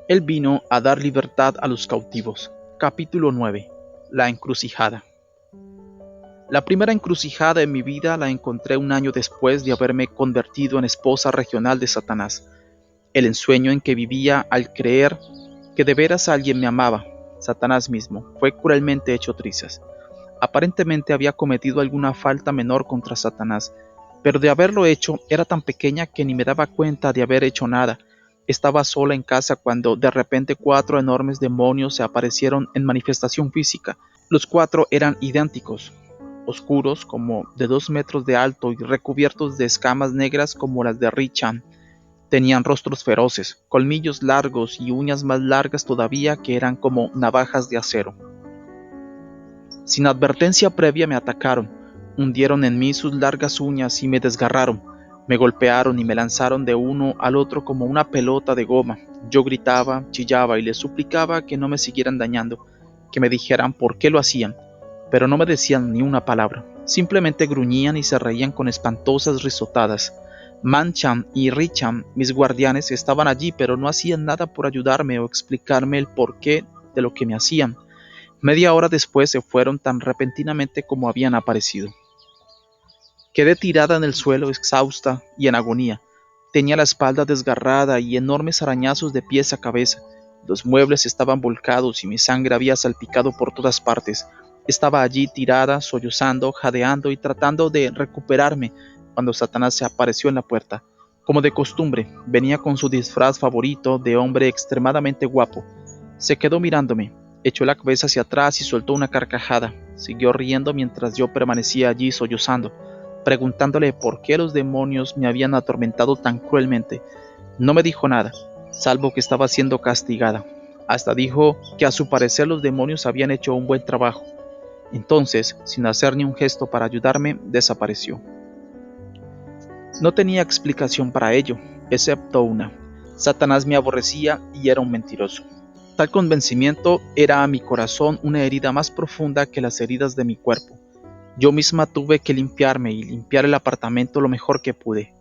Él vino a dar libertad a los cautivos. Capítulo 9. La encrucijada. La primera encrucijada en mi vida la encontré un año después de haberme convertido en esposa regional de Satanás. El ensueño en que vivía al creer que de veras alguien me amaba, Satanás mismo, fue cruelmente hecho trizas. Aparentemente había cometido alguna falta menor contra Satanás, pero de haberlo hecho era tan pequeña que ni me daba cuenta de haber hecho nada. Estaba sola en casa cuando de repente 4 enormes demonios se aparecieron en manifestación física. Los 4 eran idénticos, oscuros como de 2 metros de alto y recubiertos de escamas negras como las de Richan. Tenían rostros feroces, colmillos largos y uñas más largas todavía que eran como navajas de acero. Sin advertencia previa me atacaron, hundieron en mí sus largas uñas y me desgarraron, me golpearon y me lanzaron de uno al otro como una pelota de goma. Yo gritaba, chillaba y les suplicaba que no me siguieran dañando, que me dijeran por qué lo hacían, pero no me decían ni una palabra, simplemente gruñían y se reían con espantosas risotadas. Manchan y Richam, mis guardianes, estaban allí, pero no hacían nada por ayudarme o explicarme el porqué de lo que me hacían. Media hora después se fueron tan repentinamente como habían aparecido. Quedé tirada en el suelo, exhausta y en agonía. Tenía la espalda desgarrada y enormes arañazos de pies a cabeza. Los muebles estaban volcados y mi sangre había salpicado por todas partes. Estaba allí tirada, sollozando, jadeando y tratando de recuperarme cuando Satanás se apareció en la puerta. Como de costumbre, venía con su disfraz favorito de hombre extremadamente guapo. Se quedó mirándome, echó la cabeza hacia atrás y soltó una carcajada. Siguió riendo mientras yo permanecía allí sollozando, preguntándole por qué los demonios me habían atormentado tan cruelmente. No me dijo nada, salvo que estaba siendo castigada. Hasta dijo que a su parecer los demonios habían hecho un buen trabajo. Entonces, sin hacer ni un gesto para ayudarme, desapareció. No tenía explicación para ello, excepto una. Satanás me aborrecía y era un mentiroso. Tal convencimiento era a mi corazón una herida más profunda que las heridas de mi cuerpo. Yo misma tuve que limpiarme y limpiar el apartamento lo mejor que pude.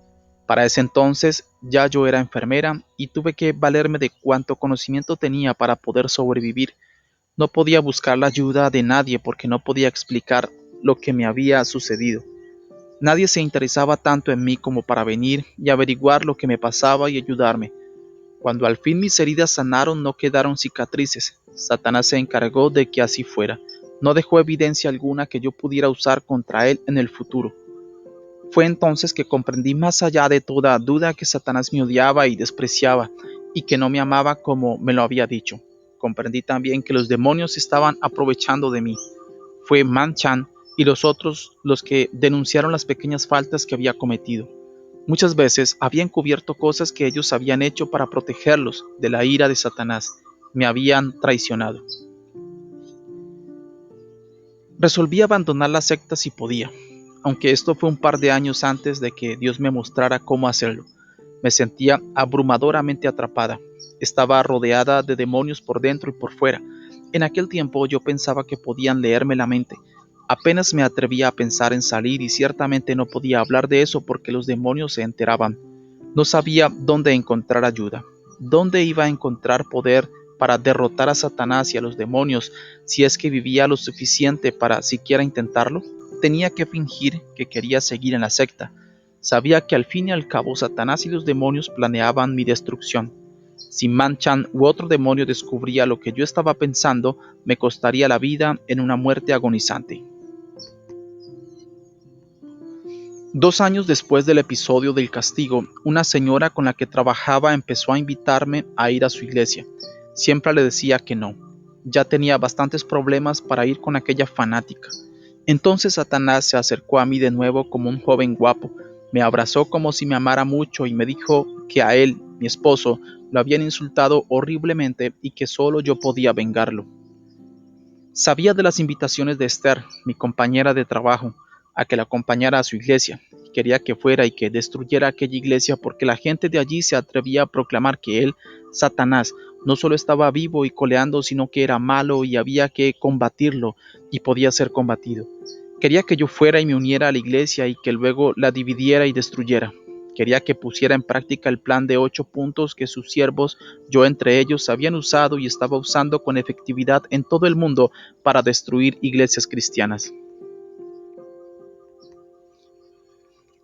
Para ese entonces ya yo era enfermera y tuve que valerme de cuanto conocimiento tenía para poder sobrevivir. No podía buscar la ayuda de nadie porque no podía explicar lo que me había sucedido. Nadie se interesaba tanto en mí como para venir y averiguar lo que me pasaba y ayudarme. Cuando al fin mis heridas sanaron, no quedaron cicatrices. Satanás se encargó de que así fuera. No dejó evidencia alguna que yo pudiera usar contra él en el futuro. Fue entonces que comprendí más allá de toda duda que Satanás me odiaba y despreciaba, y que no me amaba como me lo había dicho. Comprendí también que los demonios estaban aprovechando de mí. Fue Manchan y los otros los que denunciaron las pequeñas faltas que había cometido. Muchas veces había encubierto cosas que ellos habían hecho para protegerlos de la ira de Satanás. Me habían traicionado. Resolví abandonar la secta si podía, aunque esto fue un par de años antes de que Dios me mostrara cómo hacerlo. Me sentía abrumadoramente atrapada. Estaba rodeada de demonios por dentro y por fuera. En aquel tiempo yo pensaba que podían leerme la mente. Apenas me atrevía a pensar en salir y ciertamente no podía hablar de eso porque los demonios se enteraban. No sabía dónde encontrar ayuda, dónde iba a encontrar poder para derrotar a Satanás y a los demonios si es que vivía lo suficiente para siquiera intentarlo. Tenía que fingir que quería seguir en la secta. Sabía que al fin y al cabo Satanás y los demonios planeaban mi destrucción. Si Manchan u otro demonio descubría lo que yo estaba pensando, me costaría la vida en una muerte agonizante. 2 años después del episodio del castigo, una señora con la que trabajaba empezó a invitarme a ir a su iglesia. Siempre le decía que no. Ya tenía bastantes problemas para ir con aquella fanática. Entonces Satanás se acercó a mí de nuevo como un joven guapo. Me abrazó como si me amara mucho y me dijo que a él, mi esposo, lo habían insultado horriblemente y que solo yo podía vengarlo. Sabía de las invitaciones de Esther, mi compañera de trabajo, a que la acompañara a su iglesia. Quería que fuera y que destruyera aquella iglesia porque la gente de allí se atrevía a proclamar que él, Satanás, no solo estaba vivo y coleando, sino que era malo y había que combatirlo y podía ser combatido. Quería que yo fuera y me uniera a la iglesia y que luego la dividiera y destruyera. Quería que pusiera en práctica el plan de 8 puntos que sus siervos, yo entre ellos, habían usado y estaba usando con efectividad en todo el mundo para destruir iglesias cristianas.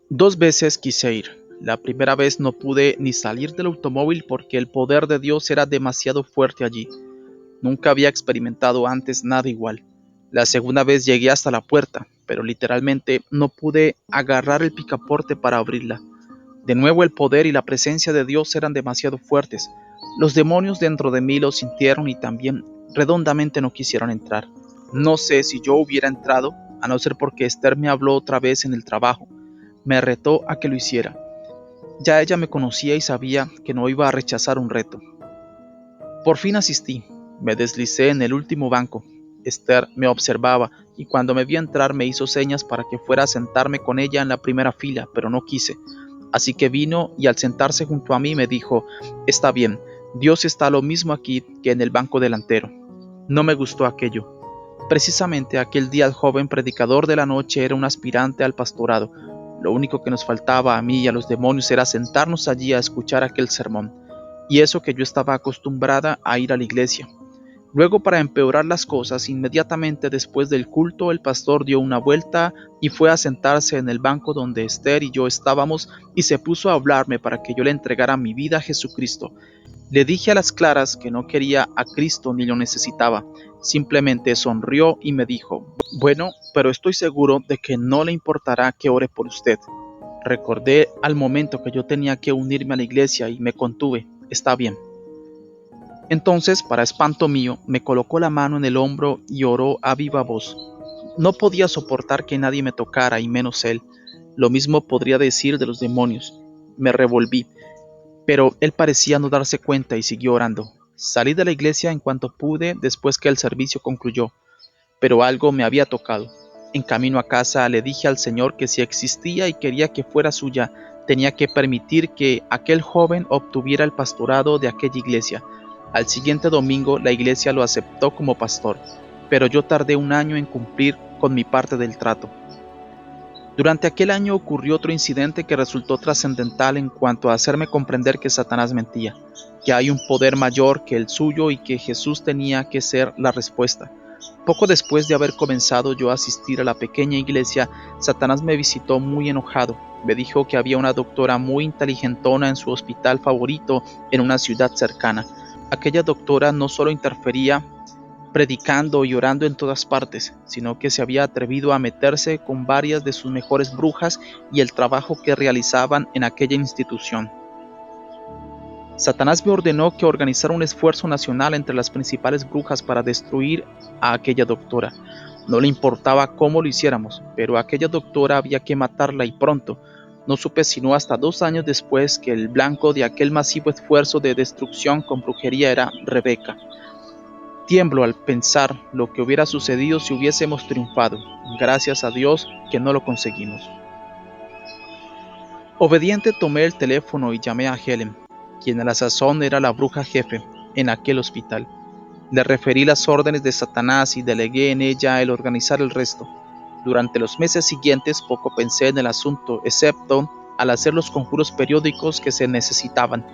2 veces quise ir. La primera vez no pude ni salir del automóvil porque el poder de Dios era demasiado fuerte allí. Nunca había experimentado antes nada igual. La segunda vez llegué hasta la puerta, pero literalmente no pude agarrar el picaporte para abrirla. De nuevo el poder y la presencia de Dios eran demasiado fuertes. Los demonios dentro de mí lo sintieron y también redondamente no quisieron entrar. No sé si yo hubiera entrado, a no ser porque Esther me habló otra vez en el trabajo. Me retó a que lo hiciera. Ya ella me conocía y sabía que no iba a rechazar un reto. Por fin asistí. Me deslicé en el último banco. Esther me observaba y cuando me vio entrar me hizo señas para que fuera a sentarme con ella en la primera fila, pero no quise. Así que vino y al sentarse junto a mí me dijo: «Está bien, Dios está lo mismo aquí que en el banco delantero». No me gustó aquello. Precisamente aquel día el joven predicador de la noche era un aspirante al pastorado. Lo único que nos faltaba a mí y a los demonios era sentarnos allí a escuchar aquel sermón. Y eso que yo estaba acostumbrada a ir a la iglesia. Luego, para empeorar las cosas, inmediatamente después del culto, el pastor dio una vuelta y fue a sentarse en el banco donde Esther y yo estábamos y se puso a hablarme para que yo le entregara mi vida a Jesucristo. Le dije a las claras que no quería a Cristo ni lo necesitaba. Simplemente sonrió y me dijo: «Bueno, pero estoy seguro de que no le importará que ore por usted». Recordé al momento que yo tenía que unirme a la iglesia y me contuve. «Está bien». Entonces, para espanto mío, me colocó la mano en el hombro y oró a viva voz. No podía soportar que nadie me tocara, y menos él. Lo mismo podría decir de los demonios. Me revolví, pero él parecía no darse cuenta y siguió orando. Salí de la iglesia en cuanto pude después que el servicio concluyó, pero algo me había tocado. En camino a casa le dije al Señor que si existía y quería que fuera suya, tenía que permitir que aquel joven obtuviera el pastorado de aquella iglesia. Al siguiente domingo la iglesia lo aceptó como pastor, pero yo tardé un año en cumplir con mi parte del trato. Durante aquel año ocurrió otro incidente que resultó trascendental en cuanto a hacerme comprender que Satanás mentía, que hay un poder mayor que el suyo y que Jesús tenía que ser la respuesta. Poco después de haber comenzado yo a asistir a la pequeña iglesia, Satanás me visitó muy enojado. Me dijo que había una doctora muy inteligentona en su hospital favorito en una ciudad cercana. Aquella doctora no solo interfería predicando y orando en todas partes, sino que se había atrevido a meterse con varias de sus mejores brujas y el trabajo que realizaban en aquella institución. Satanás me ordenó que organizara un esfuerzo nacional entre las principales brujas para destruir a aquella doctora. No le importaba cómo lo hiciéramos, pero a aquella doctora había que matarla y pronto. No supe sino hasta 2 años después que el blanco de aquel masivo esfuerzo de destrucción con brujería era Rebeca. Tiemblo al pensar lo que hubiera sucedido si hubiésemos triunfado. Gracias a Dios que no lo conseguimos. Obediente tomé el teléfono y llamé a Helen, quien a la sazón era la bruja jefe en aquel hospital. Le referí las órdenes de Satanás y delegué en ella el organizar el resto. Durante los meses siguientes poco pensé en el asunto, excepto al hacer los conjuros periódicos que se necesitaban.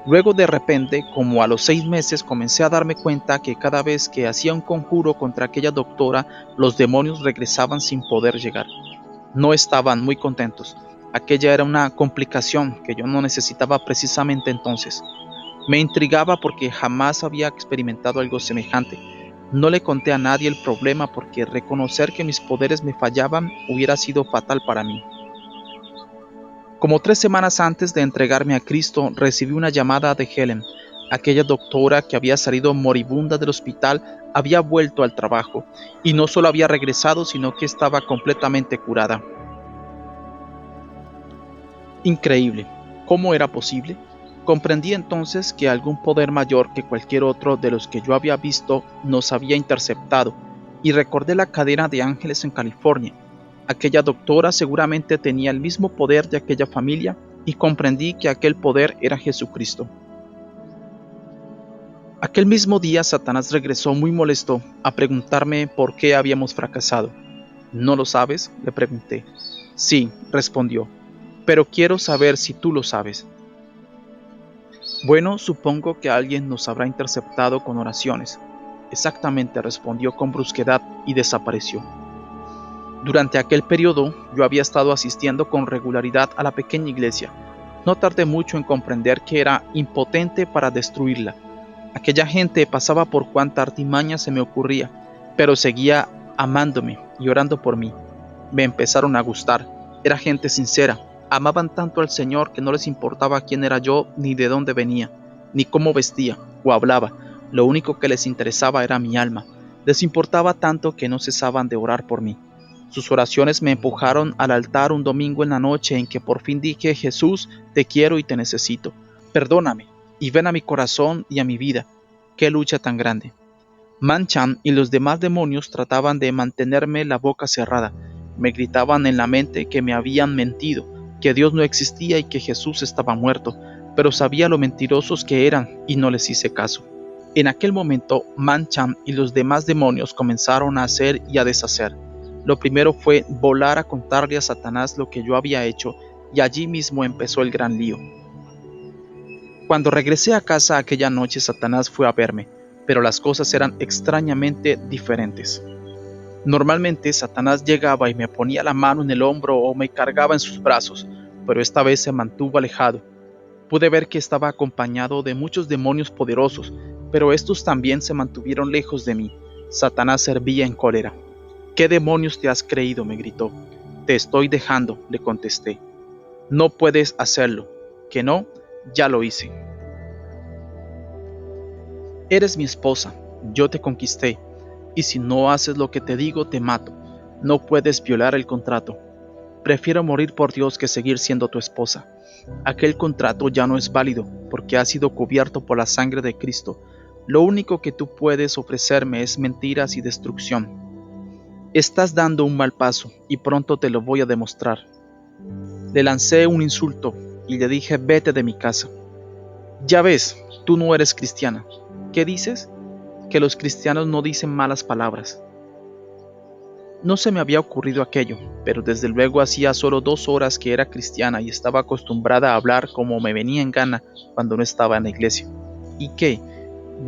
Luego de repente, como a los 6 meses, comencé a darme cuenta que cada vez que hacía un conjuro contra aquella doctora, los demonios regresaban sin poder llegar. No estaban muy contentos. Aquella era una complicación que yo no necesitaba precisamente entonces. Me intrigaba porque jamás había experimentado algo semejante. No le conté a nadie el problema porque reconocer que mis poderes me fallaban hubiera sido fatal para mí. Como 3 semanas antes de entregarme a Cristo, recibí una llamada de Helen. Aquella doctora que había salido moribunda del hospital había vuelto al trabajo, y no solo había regresado, sino que estaba completamente curada. Increíble. ¿Cómo era posible? Comprendí entonces que algún poder mayor que cualquier otro de los que yo había visto nos había interceptado, y recordé la cadena de ángeles en California. Aquella doctora seguramente tenía el mismo poder de aquella familia, y comprendí que aquel poder era Jesucristo. Aquel mismo día Satanás regresó muy molesto a preguntarme por qué habíamos fracasado. ¿No lo sabes?, le pregunté. Sí, respondió. pero quiero saber si tú lo sabes. Bueno, supongo que alguien nos habrá interceptado con oraciones. Exactamente, respondió con brusquedad y desapareció. Durante aquel periodo yo había estado asistiendo con regularidad a la pequeña iglesia. No tardé mucho en comprender que era impotente para destruirla. Aquella gente pasaba por cuanta artimaña se me ocurría, pero seguía amándome y orando por mí. Me empezaron a gustar. Era gente sincera. Amaban tanto al Señor que no les importaba quién era yo, ni de dónde venía, ni cómo vestía o hablaba. Lo único que les interesaba era mi alma. Les importaba tanto que no cesaban de orar por mí. Sus oraciones me empujaron al altar un domingo en la noche en que por fin dije: Jesús, te quiero y te necesito. Perdóname y ven a mi corazón y a mi vida. Qué lucha tan grande. Manchan y los demás demonios trataban de mantenerme la boca cerrada. Me gritaban en la mente que me habían mentido, que Dios no existía y que Jesús estaba muerto, pero sabía lo mentirosos que eran y no les hice caso. En aquel momento, Manchan y los demás demonios comenzaron a hacer y a deshacer. Lo primero fue volar a contarle a Satanás lo que yo había hecho, y allí mismo empezó el gran lío. Cuando regresé a casa aquella noche, Satanás fue a verme, pero las cosas eran extrañamente diferentes. Normalmente Satanás llegaba y me ponía la mano en el hombro o me cargaba en sus brazos, pero esta vez se mantuvo alejado. Pude ver que estaba acompañado de muchos demonios poderosos, pero estos también se mantuvieron lejos de mí. Satanás hervía en cólera. ¿Qué demonios te has creído?, me gritó. Te estoy dejando, le contesté. No puedes hacerlo. ¿Que no? Ya lo hice. Eres mi esposa, yo te conquisté, y si no haces lo que te digo, te mato. No puedes violar el contrato. Prefiero morir por Dios que seguir siendo tu esposa. Aquel contrato ya no es válido, porque ha sido cubierto por la sangre de Cristo. Lo único que tú puedes ofrecerme es mentiras y destrucción. Estás dando un mal paso, y pronto te lo voy a demostrar. Le lancé un insulto, y le dije: vete de mi casa. Ya ves, tú no eres cristiana. ¿Qué dices? Que los cristianos no dicen malas palabras. No se me había ocurrido aquello, pero desde luego hacía solo 2 horas que era cristiana y estaba acostumbrada a hablar como me venía en gana cuando no estaba en la iglesia. ¿Y qué?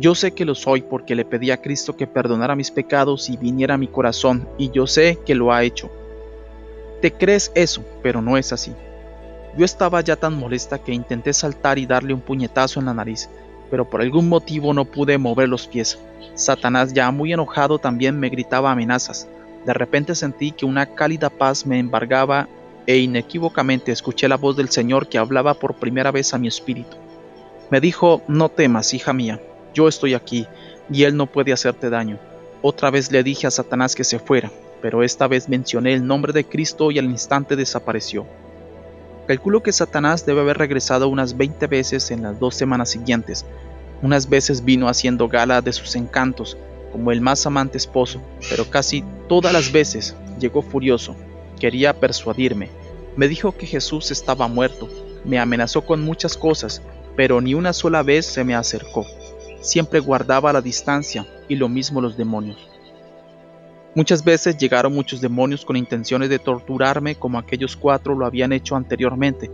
Yo sé que lo soy porque le pedí a Cristo que perdonara mis pecados y viniera a mi corazón, y yo sé que lo ha hecho. Te crees eso, pero no es así. Yo estaba ya tan molesta que intenté saltar y darle un puñetazo en la nariz, pero por algún motivo no pude mover los pies. Satanás, ya muy enojado, también me gritaba amenazas. De repente sentí que una cálida paz me embargaba e inequívocamente escuché la voz del Señor que hablaba por primera vez a mi espíritu. Me dijo: no temas, hija mía, yo estoy aquí y Él no puede hacerte daño. Otra vez le dije a Satanás que se fuera, pero esta vez mencioné el nombre de Cristo y al instante desapareció. Calculo que Satanás debe haber regresado unas 20 veces en las 2 semanas siguientes. Unas veces vino haciendo gala de sus encantos, como el más amante esposo, pero casi todas las veces llegó furioso. Quería persuadirme. Me dijo que Jesús estaba muerto. Me amenazó con muchas cosas, pero ni una sola vez se me acercó. Siempre guardaba la distancia, y lo mismo los demonios. Muchas veces llegaron muchos demonios con intenciones de torturarme como aquellos 4 lo habían hecho anteriormente,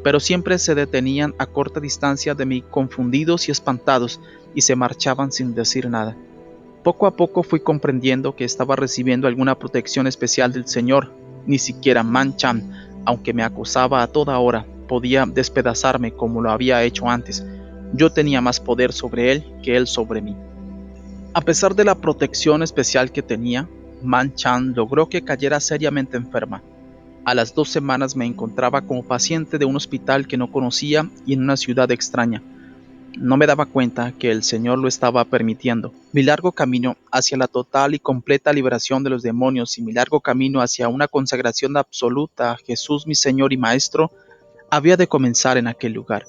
pero siempre se detenían a corta distancia de mí, confundidos y espantados, y se marchaban sin decir nada. Poco a poco fui comprendiendo que estaba recibiendo alguna protección especial del Señor. Ni siquiera Manchan, aunque me acosaba a toda hora, podía despedazarme como lo había hecho antes. Yo tenía más poder sobre él que él sobre mí. A pesar de la protección especial que tenía, Manchan logró que cayera seriamente enferma. A las 2 semanas me encontraba como paciente de un hospital que no conocía y en una ciudad extraña. No me daba cuenta que el Señor lo estaba permitiendo. Mi largo camino hacia la total y completa liberación de los demonios y mi largo camino hacia una consagración absoluta a Jesús, mi Señor y Maestro, había de comenzar en aquel lugar.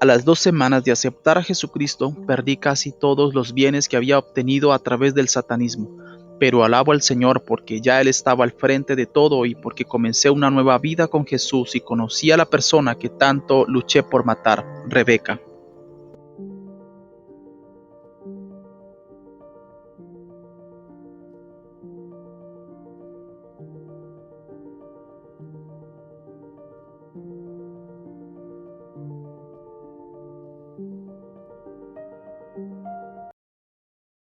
A las 2 semanas de aceptar a Jesucristo, perdí casi todos los bienes que había obtenido a través del satanismo, pero alabo al Señor porque ya Él estaba al frente de todo y porque comencé una nueva vida con Jesús y conocí a la persona que tanto luché por matar, Rebeca.